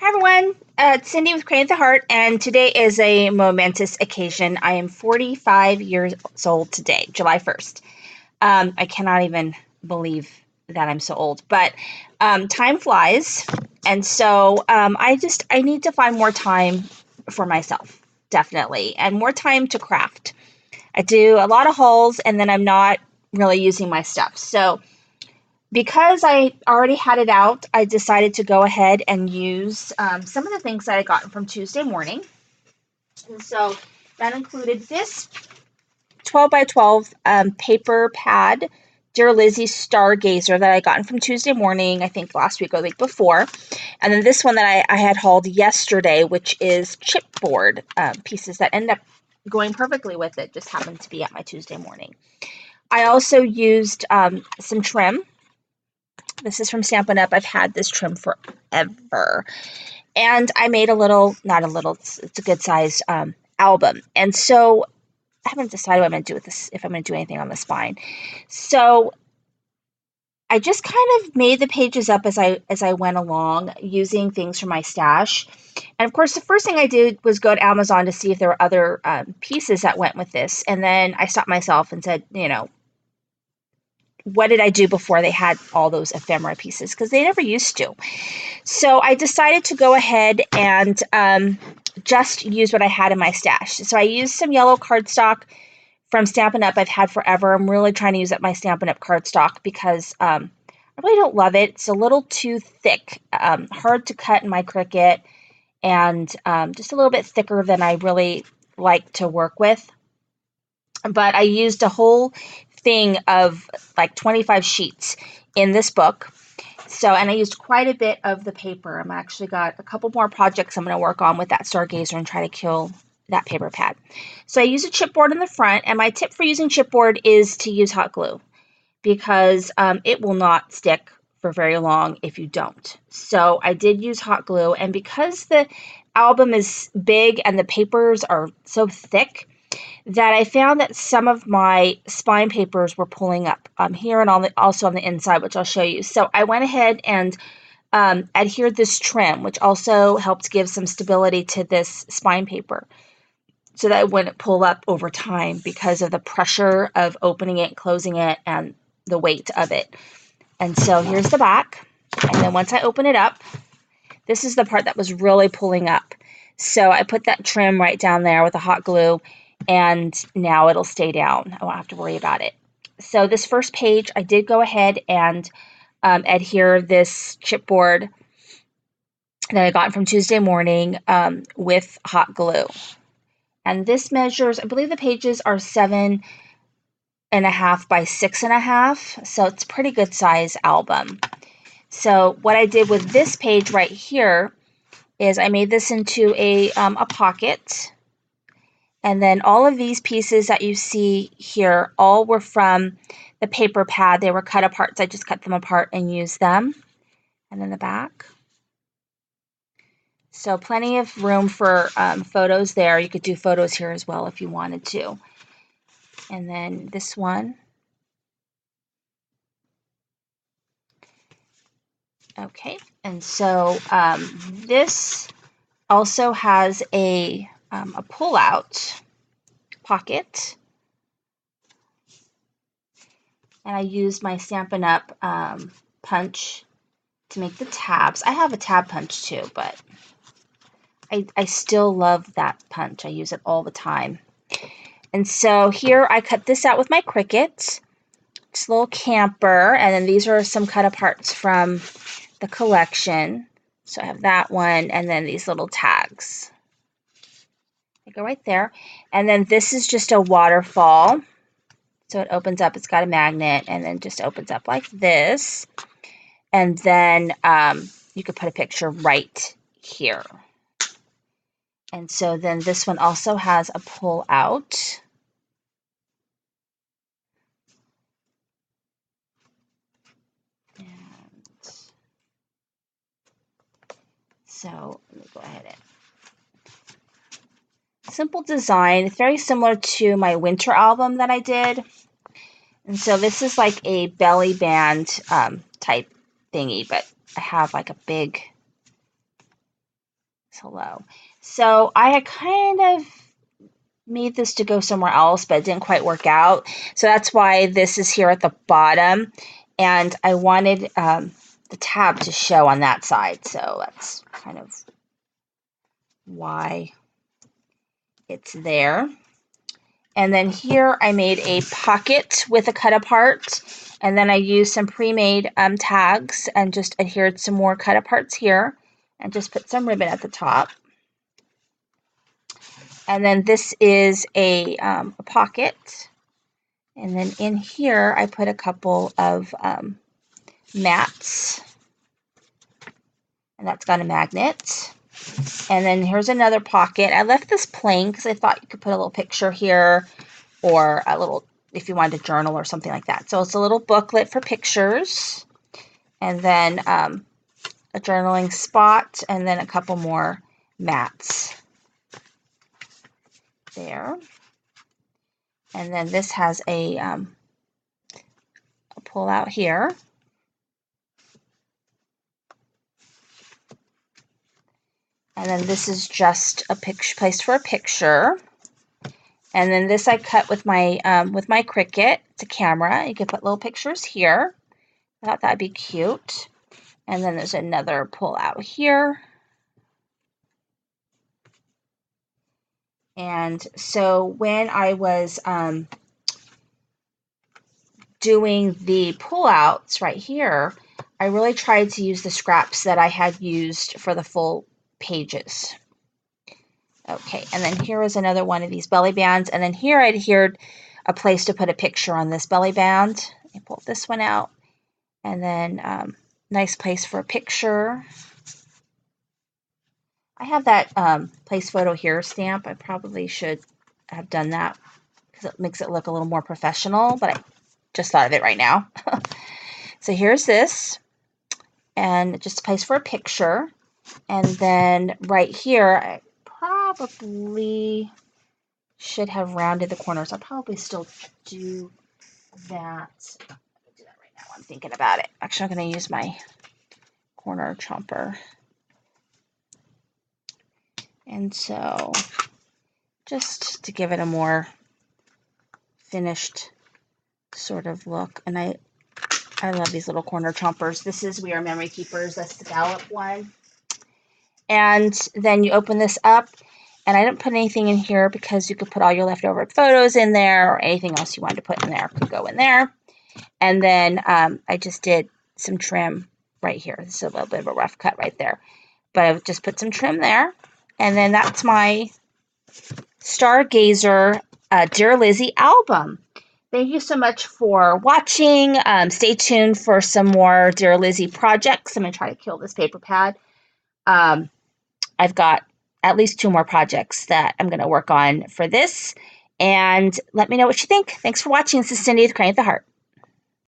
Hi everyone, it's Cindy with Create the Heart, and today is a momentous occasion. I am 45 years old today, July 1st. I cannot even believe that I'm so old, but time flies, and so I need to find more time for myself, definitely, and more time to craft. I do a lot of hauls, and then I'm not really using my stuff, so because I already had it out, I decided to go ahead and use some of the things that I got from Tuesday morning. And so that included this 12 by 12 paper pad, Dear Lizzy Stargazer, that I got from Tuesday morning, I think last week or the week before. And then this one that I had hauled yesterday, which is chipboard pieces that end up going perfectly with it, just happened to be at my Tuesday morning. I also used some trim. This is from Stampin' Up. I've had this trim forever. And I made a little, not a little, it's a good sized album. And so I haven't decided what I'm going to do with this, if I'm going to do anything on the spine. So I just kind of made the pages up as I went along using things from my stash. And of course, the first thing I did was go to Amazon to see if there were other pieces that went with this. And then I stopped myself and said, what did I do before they had all those ephemera pieces? Because they never used to. So I decided to go ahead and just use what I had in my stash. So I used some yellow cardstock from Stampin' Up. I've had forever. I'm really trying to use up my Stampin' Up cardstock because I really don't love it. It's a little too thick, hard to cut in my Cricut, and just a little bit thicker than I really like to work with. But I used a whole thing of like 25 sheets in this book. So, and I used quite a bit of the paper. I'm actually got a couple more projects I'm going to work on with that Stargazer and try to kill that paper pad. So I use a chipboard in the front, and my tip for using chipboard is to use hot glue because it will not stick for very long if you don't. So I did use hot glue, and because the album is big and the papers are so thick, that I found that some of my spine papers were pulling up here and also on the inside, which I'll show you. So I went ahead and adhered this trim, which also helped give some stability to this spine paper so that it wouldn't pull up over time because of the pressure of opening it, closing it, and the weight of it. And so here's the back. And then once I open it up, this is the part that was really pulling up. So I put that trim right down there with the hot glue, and now it'll stay down. I won't have to worry about it. So this first page, I did go ahead and adhere this chipboard that I got from Tuesday morning with hot glue. And this measures, I believe the pages are 7.5 by 6.5. So it's a pretty good size album. So what I did with this page right here is I made this into a pocket. And then all of these pieces that you see here, all were from the paper pad. They were cut apart, so I just cut them apart and used them. And then the back. So plenty of room for photos there. You could do photos here as well if you wanted to. And then this one. Okay, and so this also has a pull-out pocket. And I used my Stampin' Up punch to make the tabs. I have a tab punch too, but I still love that punch. I use it all the time. And so here I cut this out with my Cricut. It's a little camper, and then these are some cut aparts from the collection. So I have that one, and then these little tags. They go right there. And then this is just a waterfall. So it opens up, it's got a magnet, and then just opens up like this. And then you could put a picture right here. And so then this one also has a pull out. And so let me go ahead and simple design. It's very similar to my winter album that I did. And so this is like a belly band type thingy, but I have like a big hello. So I had kind of made this to go somewhere else, but it didn't quite work out. So that's why this is here at the bottom. And I wanted the tab to show on that side. So that's kind of why it's there. And then here I made a pocket with a cut apart. And then I used some pre-made tags and just adhered some more cut aparts here and just put some ribbon at the top. And then this is a pocket. And then in here, I put a couple of mats. And that's got a magnet. And then here's another pocket. I left this plain because I thought you could put a little picture here or a little, if you wanted to journal or something like that. So it's a little booklet for pictures. And then a journaling spot. And then a couple more mats there. And then this has a pull out here. And then this is just a picture place for a picture. And then this I cut with my Cricut. It's a camera. You can put little pictures here. I thought that'd be cute. And then there's another pull out here. And so when I was doing the pull-outs right here, I really tried to use the scraps that I had used for the full pages. Okay, and then here is another one of these belly bands, and then here I adhered a place to put a picture on this belly band. I pulled this one out, and then nice place for a picture. I have that place photo here stamp. I probably should have done that because it makes it look a little more professional, but I just thought of it right now. So here's this, and just a place for a picture. And then right here, I probably should have rounded the corners. I'll probably still do that. I'll do that right now. I'm thinking about it. Actually, I'm going to use my corner chomper. And so just to give it a more finished sort of look. And I love these little corner chompers. This is We Are Memory Keepers. That's the Gallop one. And then you open this up, and I didn't put anything in here because you could put all your leftover photos in there, or anything else you wanted to put in there could go in there. And then I just did some trim right here. This is a little bit of a rough cut right there, but I just put some trim there. And then that's my Stargazer Dear Lizzy album. Thank you so much for watching. Stay tuned for some more Dear Lizzy projects. I'm going to try to kill this paper pad. I've got at least 2 more projects that I'm going to work on for this. And let me know what you think. Thanks for watching. This is Cindy with Crying at the Heart.